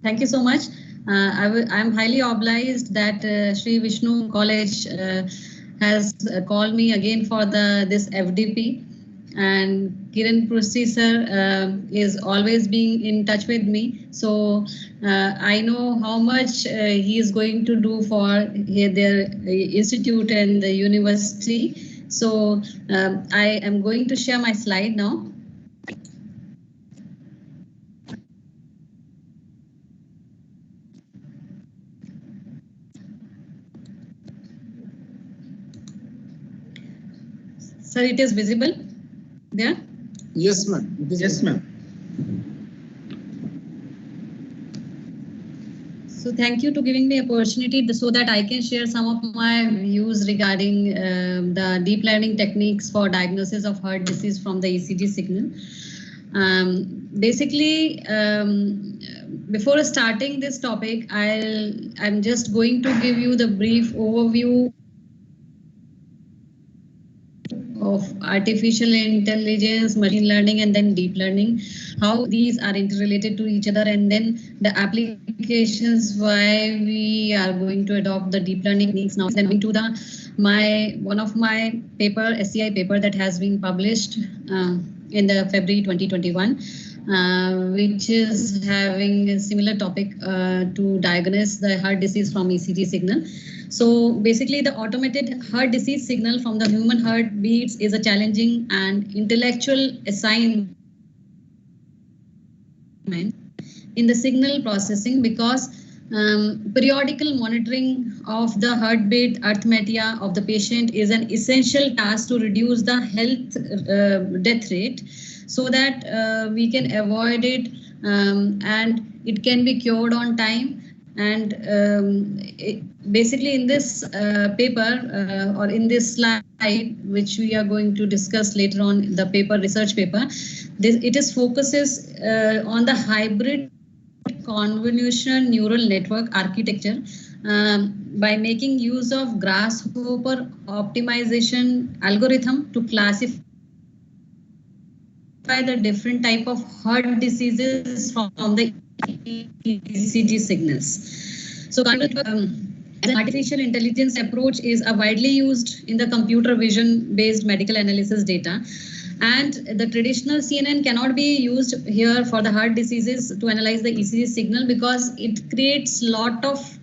Thank you so much. I'm highly obliged that Sri Vishnu College has called me again for this FDP, and Kiran Prusthi sir is always being in touch with me. So I know how much he is going to do for their institute and the university. So I am going to share my slide now. Sir, it is visible there? Yes, ma'am. Yes, ma'am. So thank you to giving me opportunity so that I can share some of my views regarding the deep learning techniques for diagnosis of heart disease from the ECG signal. Basically, before starting this topic, I'm just going to give you the brief overview of artificial intelligence, machine learning, and then deep learning, how these are interrelated to each other, and then the applications why we are going to adopt the deep learning techniques now. Then to one of my paper, SCI paper that has been published in the February 2021. Which is having a similar topic to diagnose the heart disease from ECG signal. So basically the automated heart disease signal from the human heartbeats is a challenging and intellectual assignment in the signal processing because periodical monitoring of the heartbeat arrhythmia of the patient is an essential task to reduce the health death rate so that we can avoid it and it can be cured on time. And basically in this paper or in this slide, which we are going to discuss later on, the paper, research paper, it is focuses on the hybrid convolutional neural network architecture by making use of grasshopper optimization algorithm to classify the different type of heart diseases from the ECG signals. So an artificial intelligence approach is a widely used in the computer vision based medical analysis data. And the traditional CNN cannot be used here for the heart diseases to analyze the ECG signal because it creates a lot of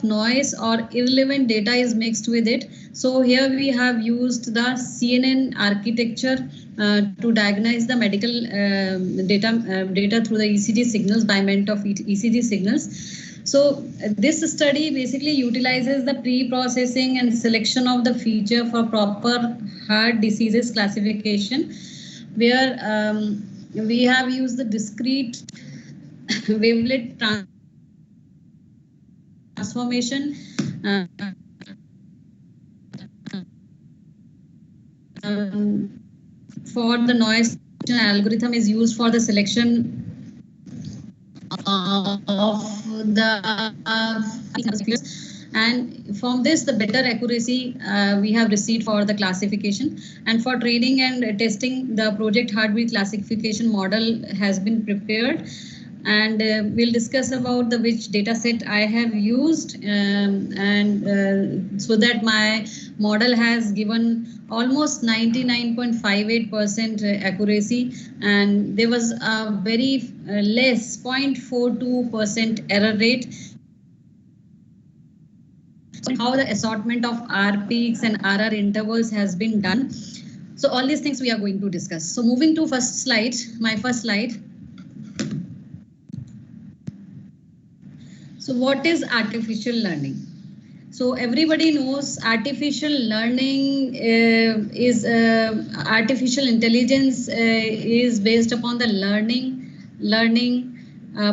noise or irrelevant data is mixed with it. So here we have used the CNN architecture to diagnose the medical data through the ECG signals by means of ECG signals. So this study basically utilizes the pre-processing and selection of the feature for proper heart diseases classification, where we have used the discrete wavelet transformation for the noise algorithm is used for the selection of the and from this the better accuracy we have received for the classification, and for training and testing the project heartbeat classification model has been prepared, and we'll discuss about the which data set I have used and so that my model has given almost 99.58% accuracy, and there was a very less 0.42% error rate. How the assortment of R peaks and RR intervals has been done. So all these things we are going to discuss. So moving to first slide, my first slide. So what is artificial learning? So everybody knows artificial learning is artificial intelligence is based upon the learning,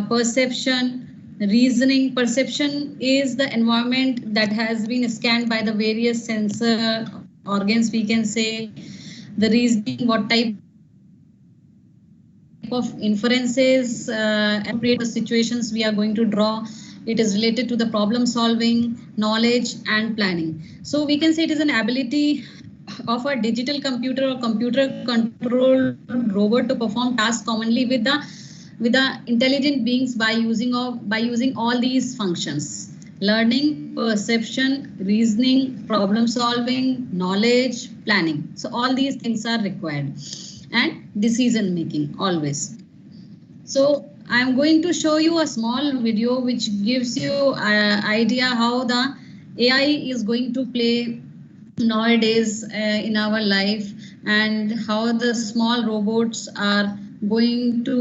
perception, reasoning. Perception is the environment that has been scanned by the various sensor organs, we can say. The reasoning, what type of inferences appropriate situations we are going to draw. It is related to the problem solving, knowledge and planning. So we can say it is an ability of a digital computer or computer controlled robot to perform tasks commonly with the with the intelligent beings by using all these functions: learning, perception, reasoning, problem solving, knowledge, planning. So all these things are required, and decision making always. So I'm going to show you a small video which gives you an idea how the AI is going to play nowadays in our life, and how the small robots are going to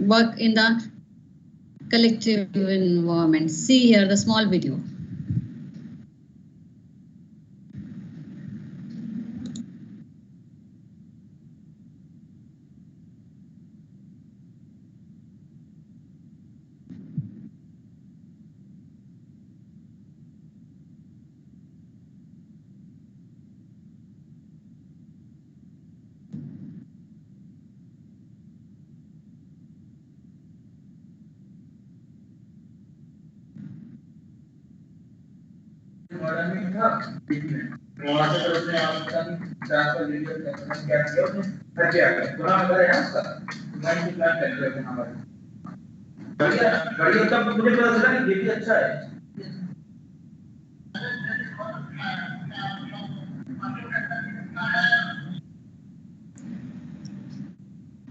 work in the collective environment. See here the small video.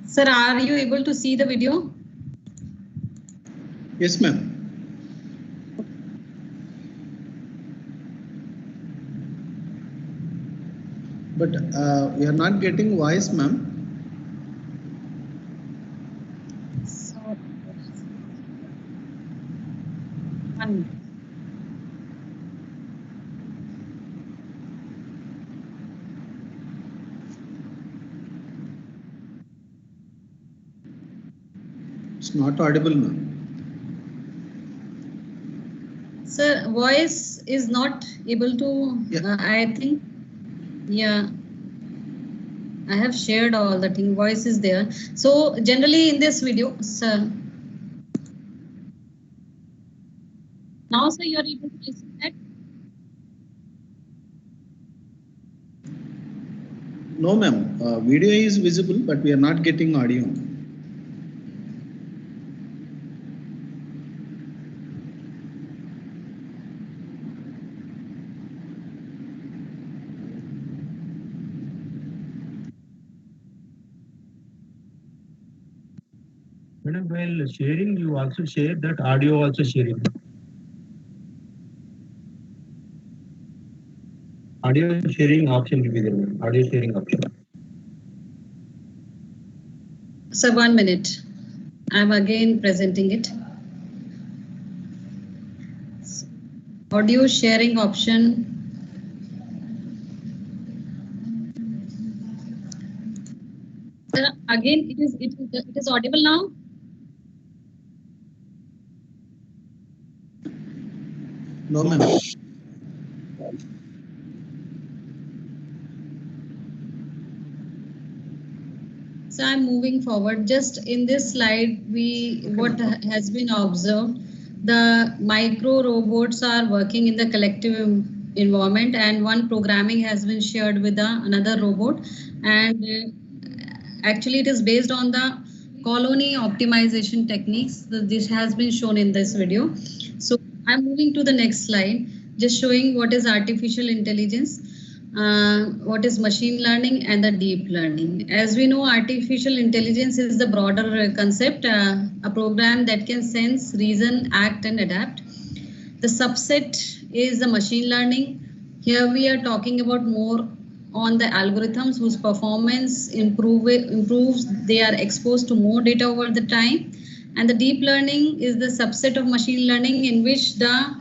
Sir, are you able to see the video? Yes, ma'am. But we are not getting voice, ma'am. So, one. It's not audible, ma'am. Sir, voice is not able to, Yeah. I think, yeah. I have shared all the thing, voice is there. So generally in this video, sir. Now, sir, you are able to listen that? No, ma'am. Video is visible, but we are not getting audio. Madam, while sharing, you also share that audio also sharing. Audio sharing option will be there. Audio sharing option. Sir, 1 minute. I'm again presenting it. Audio sharing option. Sir, again, it is audible now? No, ma'am. So I'm moving forward. Just in this slide, what has been observed, the micro robots are working in the collective environment, and one programming has been shared with another robot, and actually it is based on the colony optimization techniques. This has been shown in this video. So I'm moving to the next slide, just showing what is artificial intelligence. What is machine learning and the deep learning. As we know, artificial intelligence is the broader concept, a program that can sense, reason, act, and adapt. The subset is the machine learning. Here we are talking about more on the algorithms whose performance improves. They are exposed to more data over the time. And the deep learning is the subset of machine learning in which the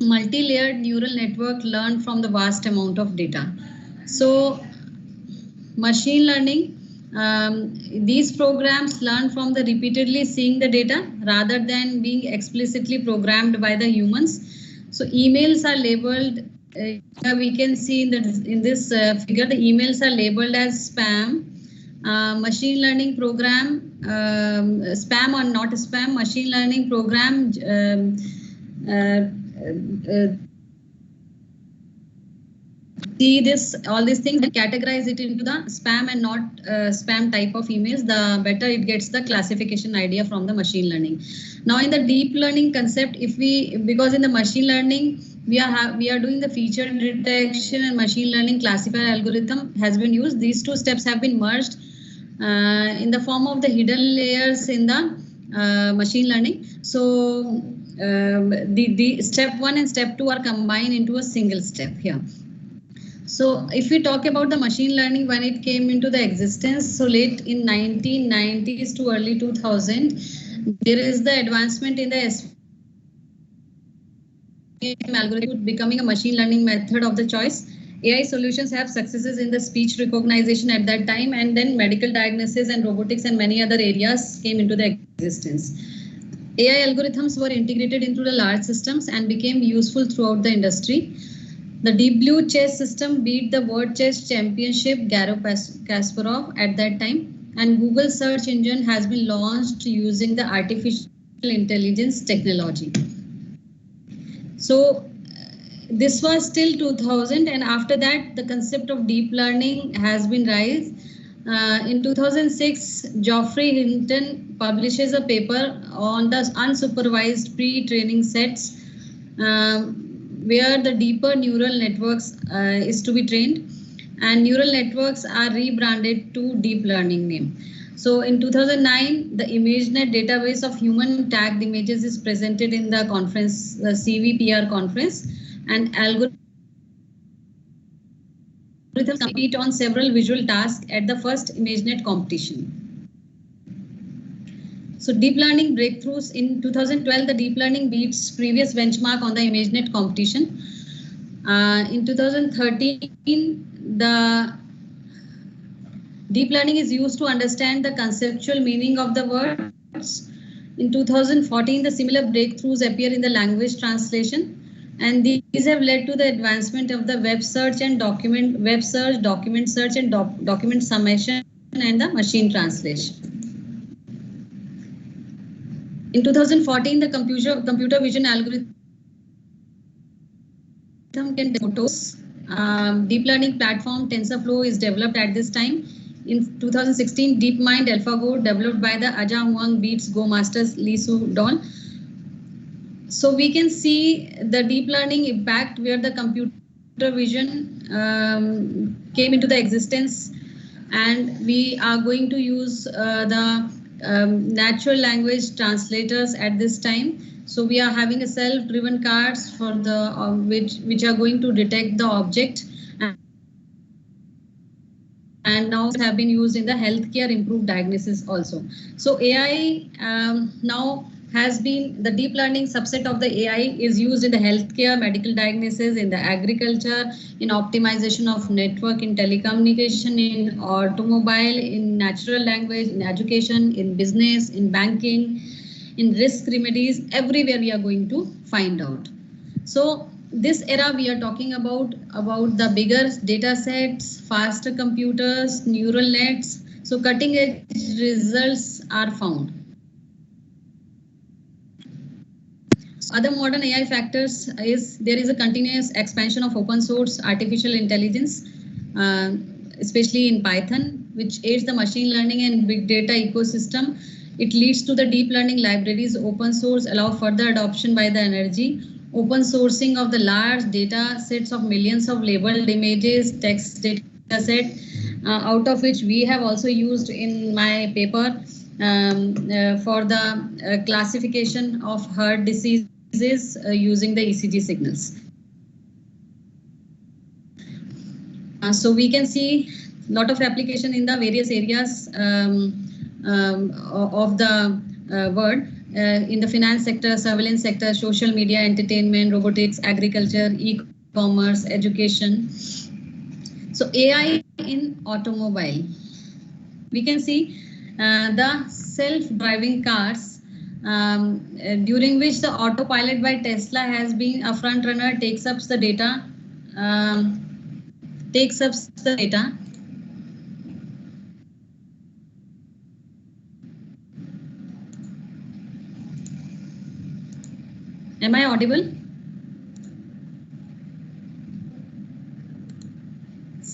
multi-layered neural network learn from the vast amount of data. So machine learning, these programs learn from the repeatedly seeing the data rather than being explicitly programmed by the humans. So emails are labeled, we can see in this figure, the emails are labeled as spam. Machine learning program, spam or not spam, machine learning program see this, all these things, and categorize it into the spam and not spam type of emails, the better it gets the classification idea from the machine learning. Now in the deep learning concept, if we, because in the machine learning, we are doing the feature detection and machine learning classifier algorithm has been used. These two steps have been merged in the form of the hidden layers in the machine learning. So the step 1 and step 2 are combined into a single step here. So if we talk about the machine learning, when it came into the existence, so late in 1990s to early 2000, there is the advancement in the algorithm becoming a machine learning method of the choice. AI solutions have successes in the speech recognition at that time, and then medical diagnosis and robotics and many other areas came into the existence. AI algorithms were integrated into the large systems and became useful throughout the industry. The Deep Blue chess system beat the World Chess Championship Garry Kasparov at that time, and Google search engine has been launched using the artificial intelligence technology. So this was till 2000, and after that the concept of deep learning has been raised. In 2006, Geoffrey Hinton publishes a paper on the unsupervised pre-training sets where the deeper neural networks is to be trained, and neural networks are rebranded to deep learning name. So in 2009, the ImageNet database of human tagged images is presented in the conference, the CVPR conference, and algorithms compete on several visual tasks at the first ImageNet competition. So deep learning breakthroughs in 2012, the deep learning beats previous benchmark on the ImageNet competition. In 2013, the deep learning is used to understand the conceptual meaning of the words. In 2014, the similar breakthroughs appear in the language translation, and these have led to the advancement of the web search and document search and document summation and the machine translation. In 2014, the computer vision algorithm can photos. Deep learning platform TensorFlow is developed at this time. In 2016, DeepMind AlphaGo, developed by the Aja Huang, beats Go masters Li Su Don. So we can see the deep learning impact where the computer vision came into the existence, and we are going to use the natural language translators at this time. So we are having a self-driven cars for the which are going to detect the object, and now have been used in the healthcare improved diagnosis also. So AI now has been the deep learning subset of the AI is used in the healthcare, medical diagnosis, in the agriculture, in optimization of network, in telecommunication, in automobile, in natural language, in education, in business, in banking, in risk remedies. Everywhere we are going to find out. So this era we are talking about the bigger data sets, faster computers, neural nets. So cutting edge results are found. Other modern AI factors is there is a continuous expansion of open source artificial intelligence, especially in Python, which aids the machine learning and big data ecosystem. It leads to the deep learning libraries. Open source allow further adoption by the energy. Open sourcing of the large data sets of millions of labeled images, text data set, out of which we have also used in my paper for the classification of heart diseases using the ECG signals. So we can see a lot of application in the various areas of the world. In the finance sector, surveillance sector, social media, entertainment, robotics, agriculture, e-commerce, education. So AI in automobile. We can see the self-driving cars during which the autopilot by Tesla has been a front runner, takes up the data. Am I audible?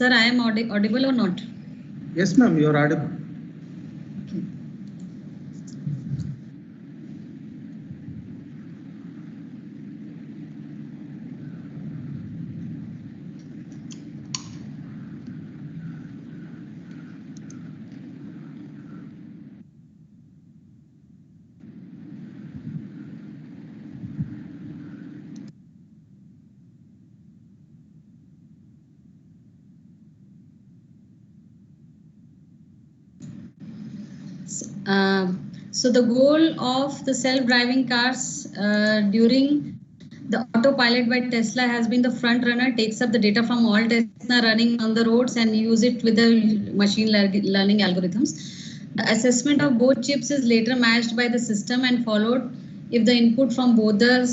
Sir, I am audible or not? Yes, ma'am, you are audible. Okay. So the goal of the self-driving cars during the autopilot by Tesla has been the front runner, takes up the data from all Tesla running on the roads and use it with the machine learning algorithms. The assessment of both chips is later matched by the system and followed if the input from both the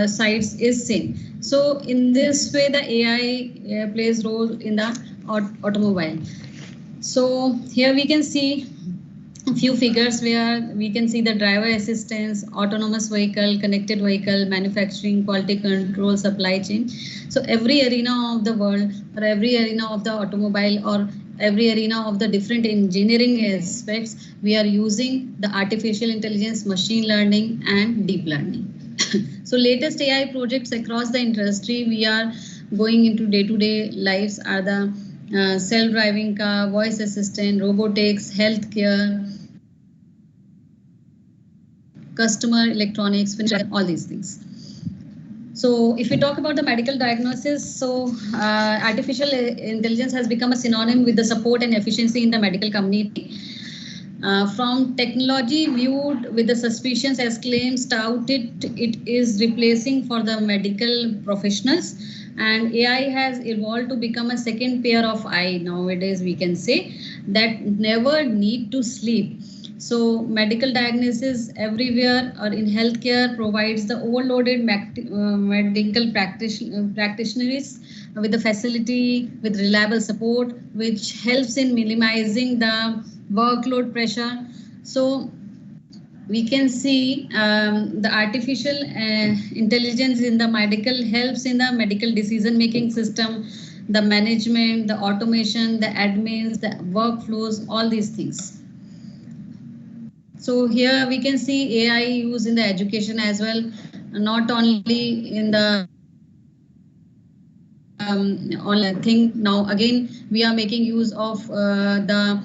sides is same. So in this way, the AI plays role in the automobile. So here we can see a few figures where we can see the driver assistance, autonomous vehicle, connected vehicle, manufacturing, quality control, supply chain. So every arena of the world or every arena of the automobile or every arena of the different engineering aspects, we are using the artificial intelligence, machine learning and deep learning. So latest AI projects across the industry we are going into day-to-day lives are the self-driving car, voice assistant, robotics, healthcare, customer electronics, all these things. So if we talk about the medical diagnosis, so artificial intelligence has become a synonym with the support and efficiency in the medical community. From technology viewed with the suspicions as claims touted, it is replacing for the medical professionals, and AI has evolved to become a second pair of eye nowadays, we can say, that never need to sleep. So medical diagnosis everywhere or in healthcare provides the overloaded medical practitioners with the facility, with reliable support, which helps in minimizing the workload pressure. So we can see the artificial intelligence in the medical helps in the medical decision making system, the management, the automation, the admins, the workflows, all these things. So here we can see AI used in the education as well, not only in the online thing. Now again, we are making use of the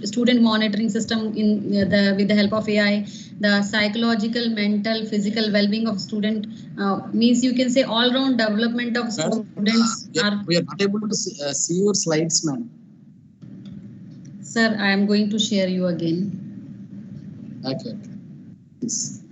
student monitoring system in with the help of AI. The psychological, mental, physical well-being of student means you can say all-round development of students. We are not able to see your slides, ma'am. Sir, I am going to share you again. Okay. Yes.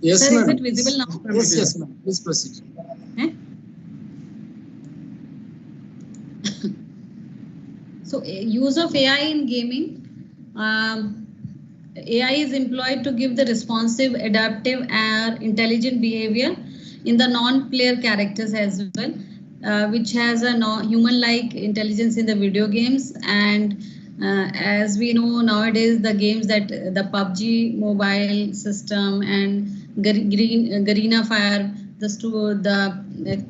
Yes, sir, ma'am. is it visible now? Yes, ma'am. Please proceed. So use of AI in gaming. AI is employed to give the responsive, adaptive, and intelligent behavior in the non-player characters as well, which has a human-like intelligence in the video games. And as we know nowadays, the games that the PUBG mobile system and Garena Fire, the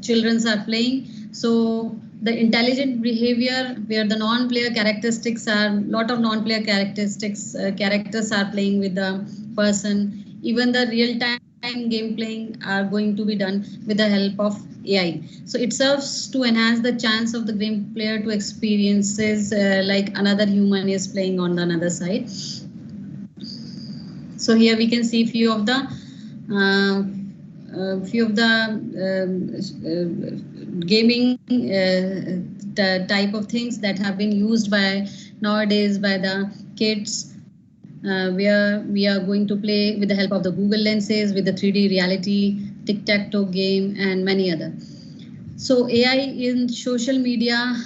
childrens are playing. So the intelligent behavior where the non-player characteristics are lot of non-player characteristics characters are playing with the person. Even the real-time game playing are going to be done with the help of AI. So it serves to enhance the chance of the game player to experiences like another human is playing on the another side. So here we can see few of the few of the gaming type of things that have been used by nowadays by the kids, where we are going to play with the help of the Google lenses, with the 3D reality, tic-tac-toe game, and many other. So AI in social media,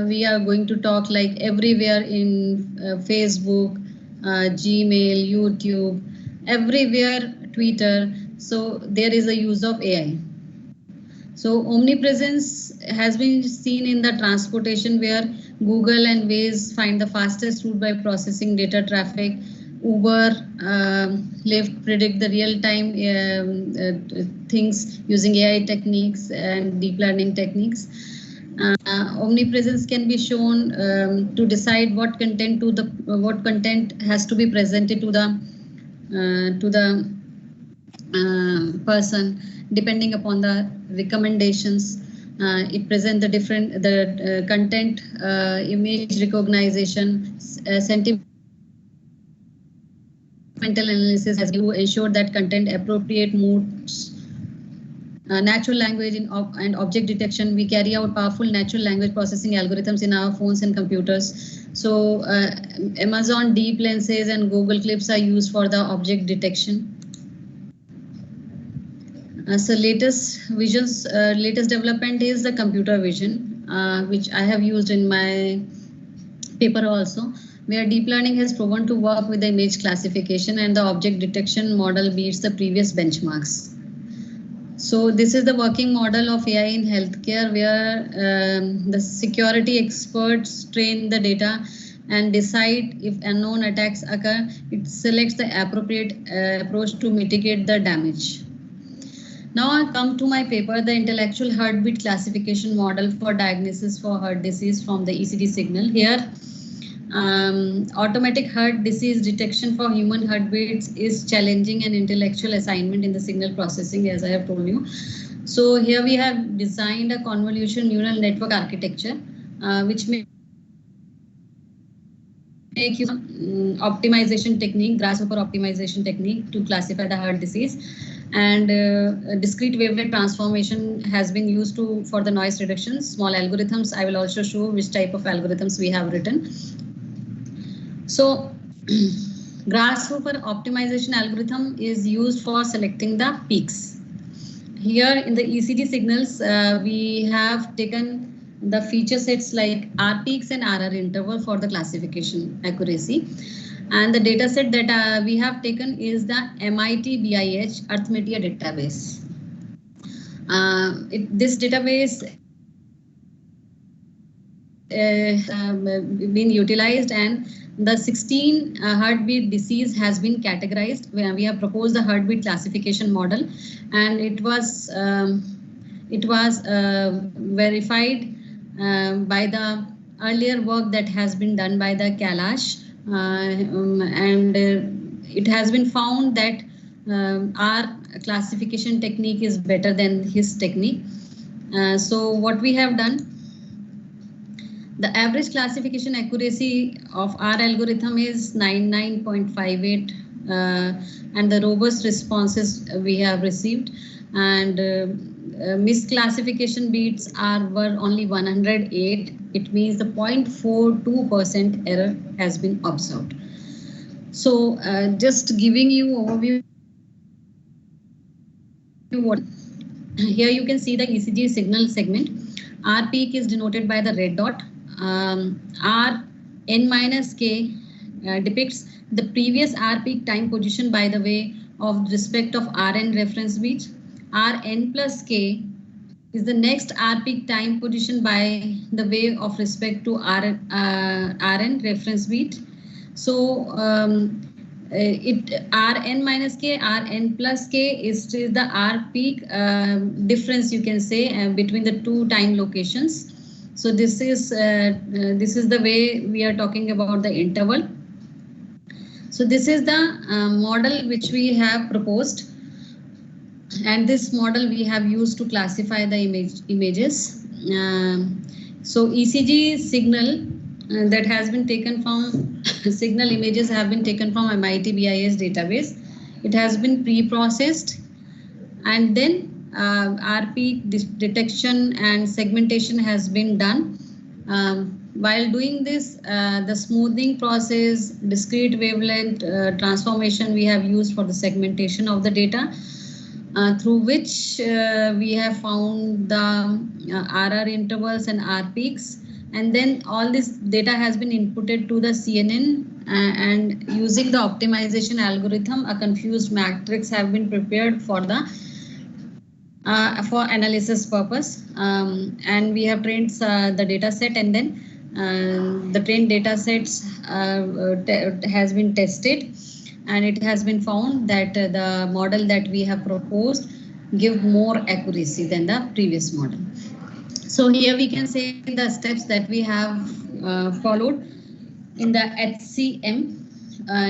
we are going to talk like everywhere in Facebook, Gmail, YouTube, everywhere, Twitter. So there is a use of AI. So omnipresence has been seen in the transportation, where Google and Waze find the fastest route by processing data traffic. Uber, Lyft predict the real-time things using AI techniques and deep learning techniques. Omnipresence can be shown to decide what content has to be presented to the person depending upon the recommendations. It presents the content, image recognition, sentiment analysis has to ensure that content appropriate moods. Natural language and object detection. We carry out powerful natural language processing algorithms in our phones and computers. So Amazon deep lenses and Google Clips are used for the object detection. So latest development is the computer vision, which I have used in my paper also, where deep learning has proven to work with the image classification, and the object detection model beats the previous benchmarks. So this is the working model of AI in healthcare, where the security experts train the data and decide if unknown attacks occur. It selects the appropriate approach to mitigate the damage. Now I come to my paper, the intellectual heartbeat classification model for diagnosis for heart disease from the ECG signal. Here, automatic heart disease detection for human heartbeats is challenging an intellectual assignment in the signal processing, as I have told you. So here we have designed a convolution neural network architecture, which may make use of optimization technique, grasshopper optimization technique to classify the heart disease. And discrete wavelet transformation has been used for the noise reduction. Small algorithms, I will also show which type of algorithms we have written. So grasshopper optimization algorithm is used for selecting the peaks. Here in the ECG signals, we have taken the feature sets like R peaks and RR interval for the classification accuracy. And the data set that we have taken is the MIT BIH Arithmetia database. This database been utilized, and the 16 heartbeat disease has been categorized. We have proposed the heartbeat classification model, and it was verified by the earlier work that has been done by the Kailash. And it has been found that our classification technique is better than his technique. So what we have done, the average classification accuracy of our algorithm is 99.58, and the robust responses we have received, and misclassification beats were only 108. It means the 0.42% error has been observed. So just giving you overview. Here you can see the ECG signal segment. R peak is denoted by the red dot. R n minus k depicts the previous R peak time position by the way of respect of Rn reference beat. Rn plus k is the next R peak time position by the way of respect to Rn reference beat. So Rn minus k, Rn plus k is the R peak difference, you can say, between the two time locations. So this is the way we are talking about the interval. So this is the model which we have proposed, and this model we have used to classify the images. So ECG signal that has been taken from signal images have been taken from MIT BIS database. It has been pre-processed and then RP detection and segmentation has been done. While doing this, the smoothing process, discrete wavelength transformation we have used for the segmentation of the data, through which we have found the RR intervals and R peaks. And then all this data has been inputted to the CNN, and using the optimization algorithm, a confused matrix have been prepared for the for analysis purpose, and we have trained the data set, and then the trained data sets has been tested, and it has been found that the model that we have proposed give more accuracy than the previous model. So here we can say the steps that we have followed in the HCM.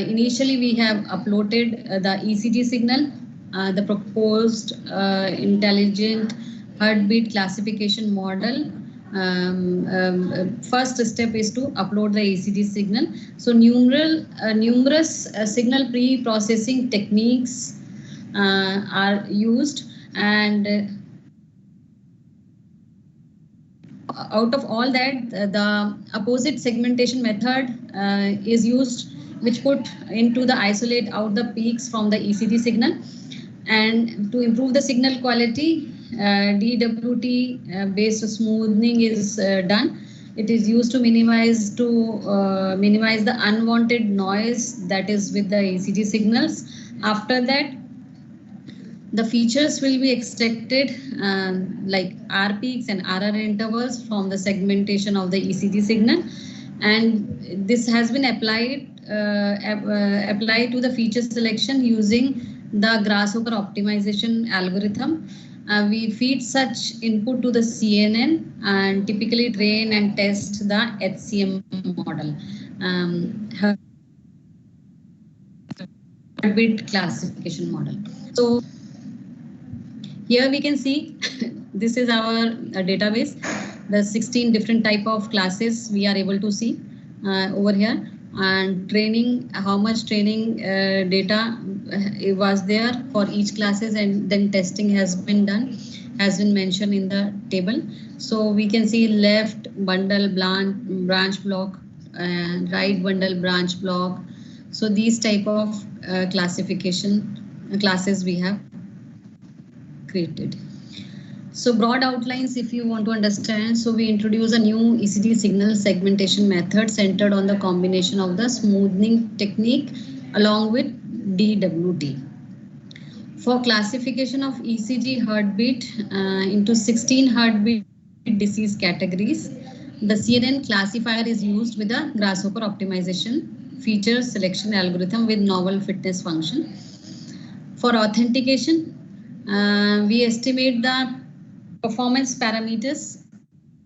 Initially, we have uploaded the ECG signal, the proposed intelligent heartbeat classification model. First step is to upload the ECG signal. So numerous signal pre-processing techniques are used, and out of all that, the opposite segmentation method is used, which put into the isolate out the peaks from the ECG signal. And to improve the signal quality, DWT based smoothing is done. It is used to minimize the unwanted noise that is with the ECG signals. After that, the features will be extracted like R peaks and RR intervals from the segmentation of the ECG signal, and this has been applied to the feature selection using the grasshopper optimization algorithm. We feed such input to the CNN and typically train and test the HCM model. Heartbeat classification model. So here we can see this is our database. The 16 different type of classes we are able to see over here, and training, how much training data was there for each classes, and then testing has been done, has been mentioned in the table. So we can see left bundle branch block and right bundle branch block. So these type of classification classes we have created. So broad outlines, if you want to understand, so we introduce a new ECG signal segmentation method centered on the combination of the smoothing technique along with DWT. For classification of ECG heartbeat into 16 heartbeat disease categories, the CNN classifier is used with a grasshopper optimization feature selection algorithm with novel fitness function. For authentication, we estimate the performance parameters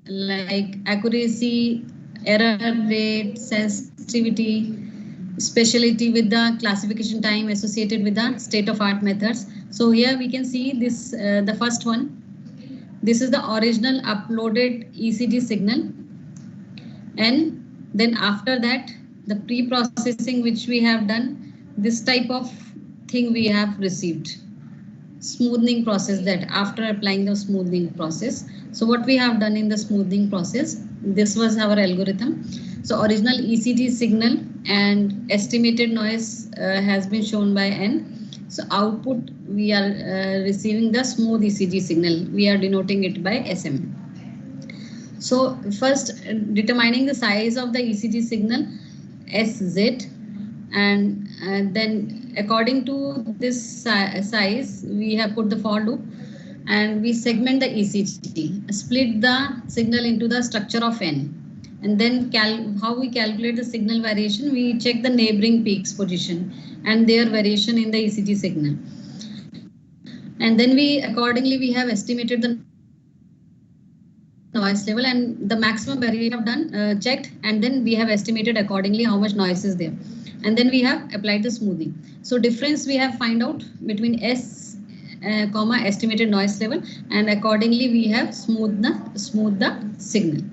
like accuracy, error rate, sensitivity, specialty with the classification time associated with the state-of-art methods. So here we can see this, the first one. This is the original uploaded ECG signal. And then after that, the pre-processing which we have done, this type of thing we have received. Smoothing process, that after applying the smoothing process. So what we have done in the smoothing process, this was our algorithm. So original ECG signal and estimated noise has been shown by N. So output, we are receiving the smooth ECG signal. We are denoting it by SM. So first determining the size of the ECG signal, SZ, and then according to this size, we have put the for loop, and we segment the ECG, split the signal into the structure of N. And then how we calculate the signal variation, we check the neighboring peaks position and their variation in the ECG signal. And then we have estimated the noise level, and the maximum variation we have done, checked, and then we have estimated accordingly how much noise is there. And then we have applied the smoothing. So difference we have find out between S, estimated noise level, and accordingly we have smooth the signal.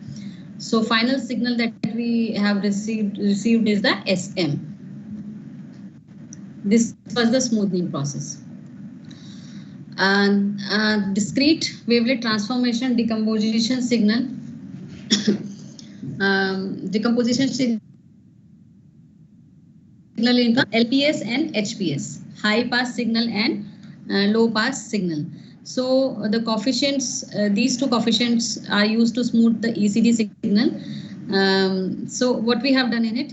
So final signal that we have received is the SM. This was the smoothing process. And discrete wavelet transformation decomposition signal. Decomposition signal in LPS and HPS, high pass signal and low pass signal. So the coefficients, these two coefficients are used to smooth the ECD signal. So what we have done in it,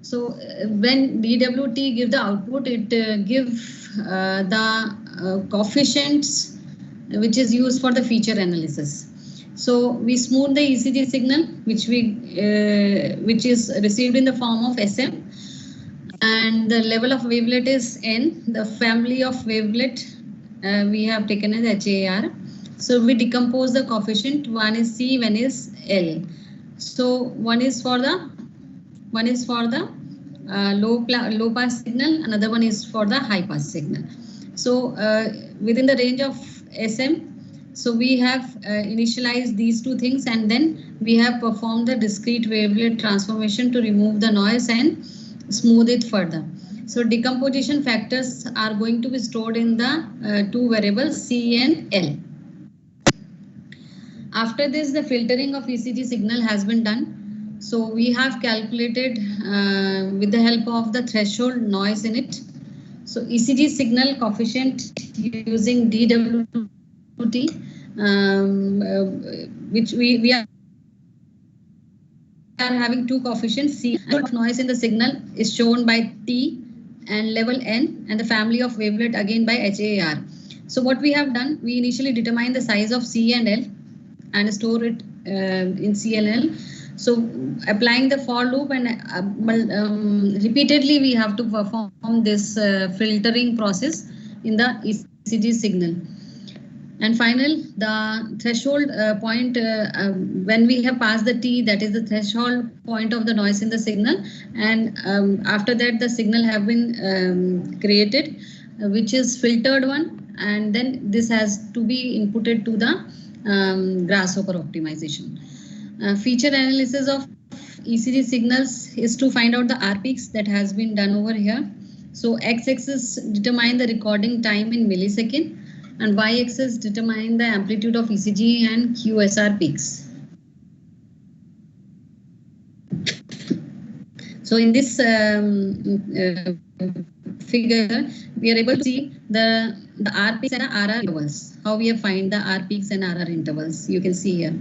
so when DWT give the output, it give the coefficients which is used for the feature analysis. So we smooth the ECG signal which is received in the form of SM, and the level of wavelet is N. The family of wavelet we have taken as HAR. So we decompose the coefficient. One is C, one is L. So one is for the low pass signal, another one is for the high pass signal. So within the range of SM, so we have initialized these two things, and then we have performed the discrete wavelet transformation to remove the noise and smooth it further. So decomposition factors are going to be stored in the two variables C and L. After this, the filtering of ECG signal has been done. So we have calculated with the help of the threshold noise in it. So ECG signal coefficient using DWT, which we are having two coefficients. C of noise in the signal is shown by T and level N, and the family of wavelet again by HAR. So what we have done, we initially determine the size of C and L and store it in C and L. So applying the for loop and repeatedly we have to perform this filtering process in the ECG signal. And final, the threshold point, when we have passed the T, that is the threshold point of the noise in the signal. And after that, the signal have been created, which is filtered one. And then this has to be inputted to the grasshopper optimization. Feature analysis of ECG signals is to find out the R peaks that has been done over here. So x-axis determine the recording time in millisecond, and y-axis determine the amplitude of ECG and QSR peaks. So in this figure, we are able to see the R peaks and RR intervals. How we have find the R peaks and RR intervals. You can see here.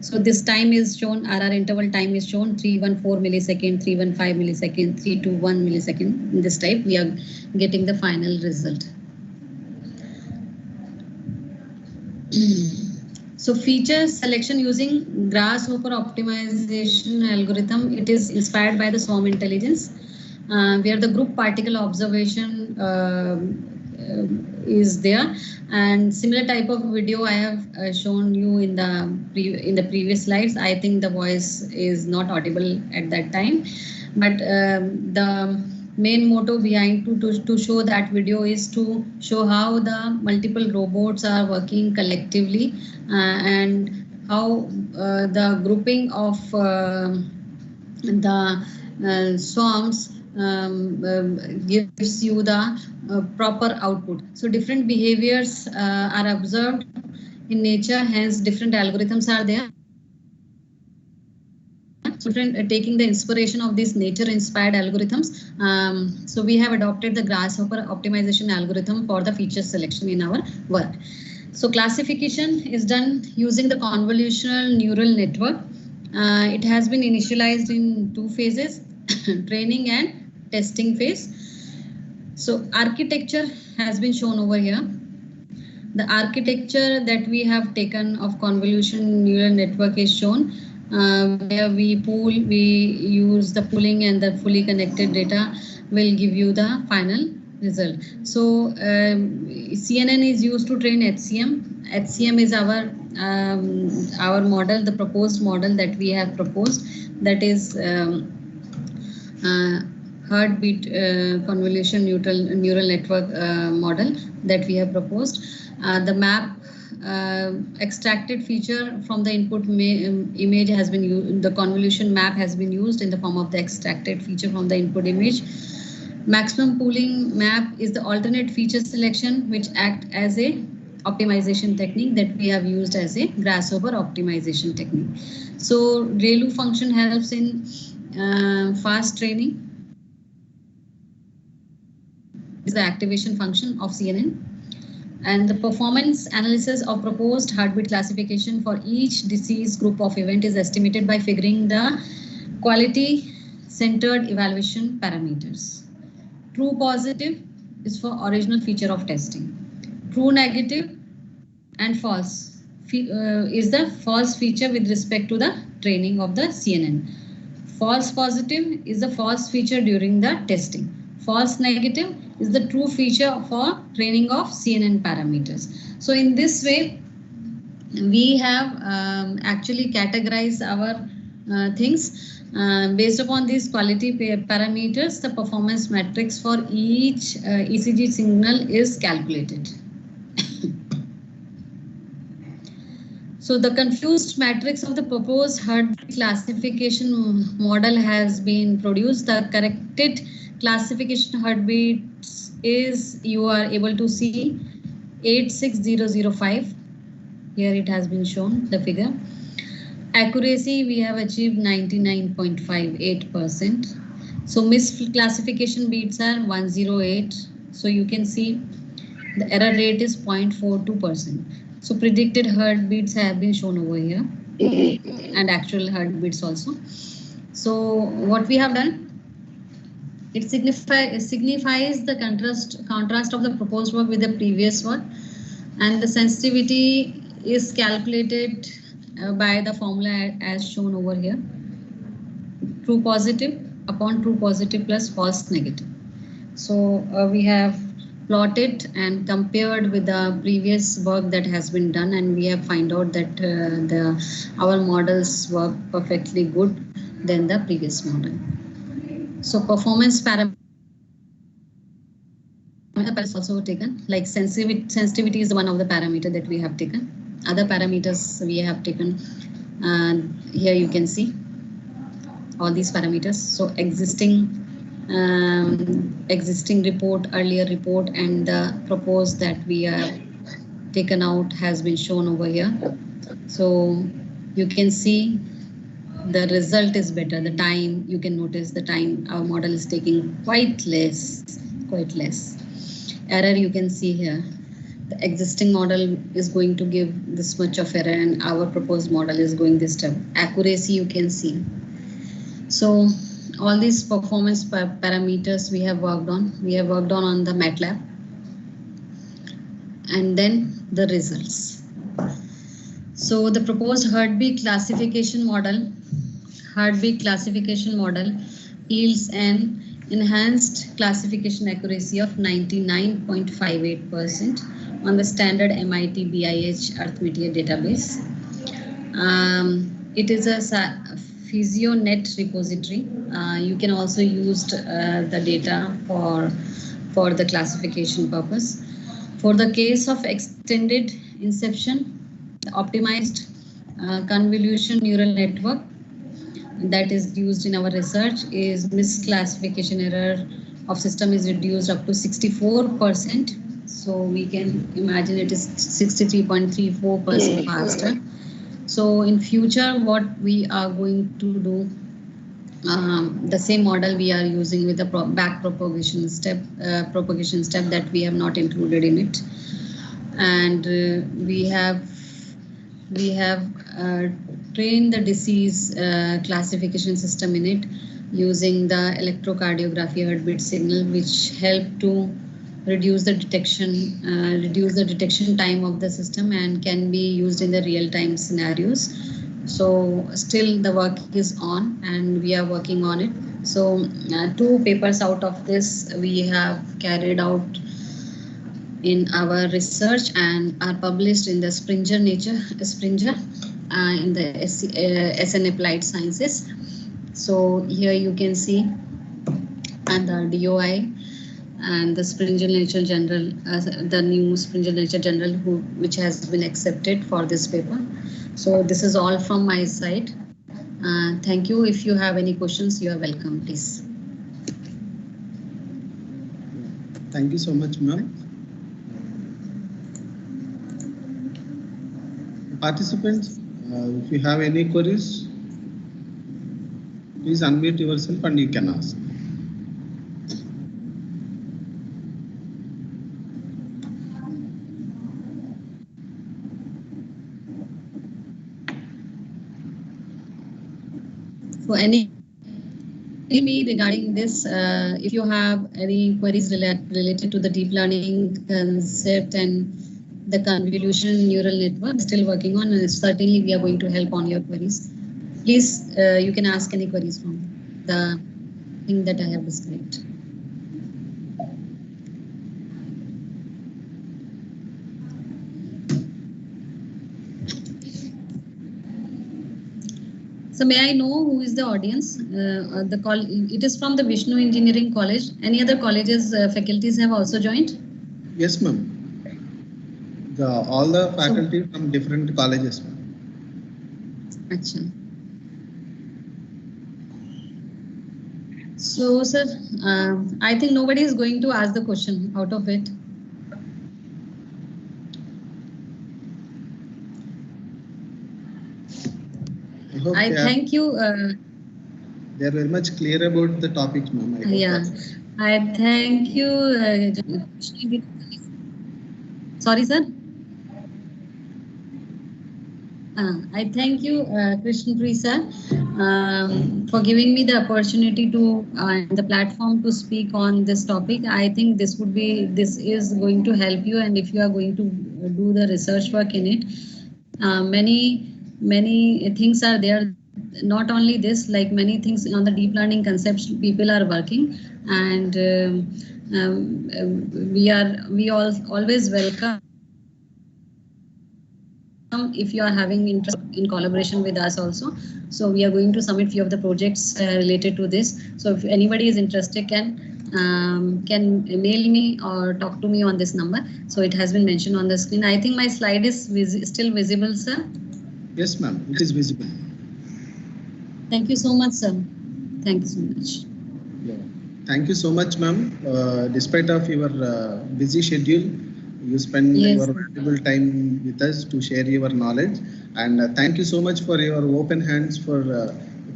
So this time is shown, RR interval time is shown 314 millisecond, 315 millisecond, 321 millisecond. In this type, we are getting the final result. So feature selection using grasshopper optimization algorithm, it is inspired by the swarm intelligence, where the group particle observation is there, and similar type of video I have shown you in the previous slides. I think the voice is not audible at that time, but the main motto behind to show that video is to show how the multiple robots are working collectively and how the grouping of the swarms gives you the proper output. So different behaviors are observed in nature, hence different algorithms are there. So taking the inspiration of these nature-inspired algorithms, so we have adopted the grasshopper optimization algorithm for the feature selection in our work. So classification is done using the convolutional neural network. It has been initialized in two phases, training and testing phase. So architecture has been shown over here. The architecture that we have taken of convolution neural network is shown. Where we use the pooling and the fully connected data will give you the final result. So CNN is used to train HCM. HCM is our model, the proposed model that we have proposed, that is heartbeat convolution neural network model that we have proposed. The map extracted feature from the input image has been used. The convolution map has been used in the form of the extracted feature from the input image. Maximum pooling map is the alternate feature selection which act as a optimization technique that we have used as a grasshopper optimization technique. So ReLU function helps in fast training. Is the activation function of CNN. And the performance analysis of proposed heartbeat classification for each disease group of event is estimated by figuring the quality-centered evaluation parameters. True positive is for original feature of testing. True negative and false is the false feature with respect to the training of the CNN. False positive is the false feature during the testing. False negative is the true feature for training of CNN parameters. So in this way, we have actually categorized our things. Based upon these quality parameters, the performance matrix for each ECG signal is calculated. So the confused matrix of the proposed heartbeat classification model has been produced. The corrected classification heartbeats is, you are able to see 86005. Here it has been shown, the figure. Accuracy, we have achieved 99.58%. So misclassification beats are 108. So you can see the error rate is 0.42%. So predicted heartbeats have been shown over here and actual heartbeats also. So what we have done, it signifies the contrast of the proposed work with the previous one, and the sensitivity is calculated by the formula as shown over here. True positive upon true positive plus false negative. So we have plotted and compared with the previous work that has been done, and we have find out that our models work perfectly good than the previous model. So performance parameters also taken, like sensitivity is one of the parameter that we have taken. Other parameters we have taken, here you can see all these parameters. So existing report, earlier report, and the proposed that we have taken out has been shown over here. So you can see the result is better. The time, you can notice the time our model is taking quite less. Error you can see here. The existing model is going to give this much of error, and our proposed model is going this step. Accuracy you can see. So all these performance parameters we have worked on. We have worked on the MATLAB, and then the results. So the proposed heartbeat classification model yields an enhanced classification accuracy of 99.58% on the standard MIT BIH arithmetic database. It is a PhysioNet repository. You can also use the data for the classification purpose. For the case of extended inception, the optimized convolution neural network that is used in our research is misclassification error of system is reduced up to 64%. So we can imagine it is 63.34% faster. So in future, what we are going to do, the same model we are using with the back propagation step that we have not included in it, and we have trained the disease classification system in it using the electrocardiography heartbeat signal, which help to reduce the detection time of the system and can be used in the real-time scenarios. So still the work is on and we are working on it. So 2 papers out of this we have carried out in our research and are published in the Springer in the SN Applied Sciences. So here you can see, and the DOI and the Springer Nature Journal, the new Springer Nature Journal, which has been accepted for this paper. So this is all from my side. Thank you. If you have any questions, you are welcome, please. Thank you so much, ma'am. Participants, if you have any queries, please unmute yourself and you can ask. For any me regarding this, if you have any queries related to the deep learning concept and the convolution neural network, still working on, and certainly we are going to help on your queries. Please, you can ask any queries from the thing that I have described. So may I know who is the audience? The call, it is from the Vishnu Engineering College. Any other colleges, faculties have also joined? Yes, ma'am. All the faculty from different colleges, ma'am. Achha. So, sir, I think nobody is going to ask the question out of it. I thank you. They are very much clear about the topics, ma'am. Yeah, I thank you. Sorry, sir. I thank you, Krishna Prisa, for giving me the opportunity to the platform to speak on this topic. I think this is going to help you, and if you are going to do the research work in it, many things are there. Not only this, like many things on the deep learning concepts, people are working, and we always welcome if you are having interest in collaboration with us also. So we are going to submit few of the projects related to this. So if anybody is interested, can mail me or talk to me on this number. So it has been mentioned on the screen. I think my slide is still visible, sir. Yes, ma'am. It is visible. Thank you so much, sir. Thank you so much. Yeah. Thank you so much, ma'am. Despite of your busy schedule, you spend your valuable time with us to share your knowledge, and thank you so much for your open hands for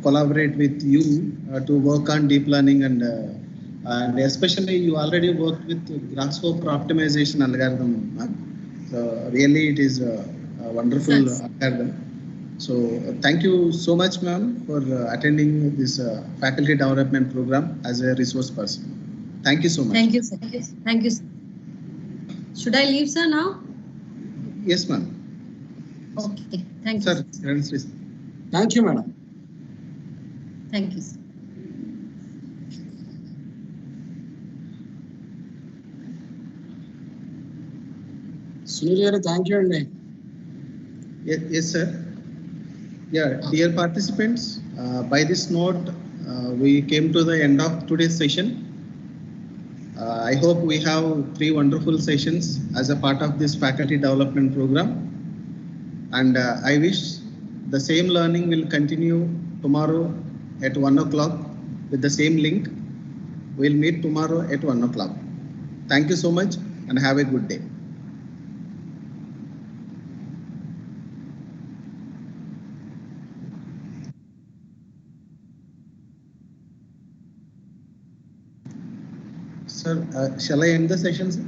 collaborate with you to work on deep learning, and especially you already worked with grasshopper optimization algorithm. So really it is a wonderful algorithm. So thank you so much, ma'am, for attending this faculty development program as a resource person. Thank you so much. Thank you, sir. Thank you. Should I leave, sir, now? Yes, ma'am. Okay. Thank you. Sir, thank you, madam. Thank you, sir. Sunil, thank you. Yes, sir. Yeah, dear participants, by this note, we came to the end of today's session. I hope we have 3 wonderful sessions as a part of this faculty development program. And I wish the same learning will continue tomorrow at 1 o'clock with the same link. We'll meet tomorrow at 1 o'clock. Thank you so much and have a good day. Sir, shall I end the session, sir?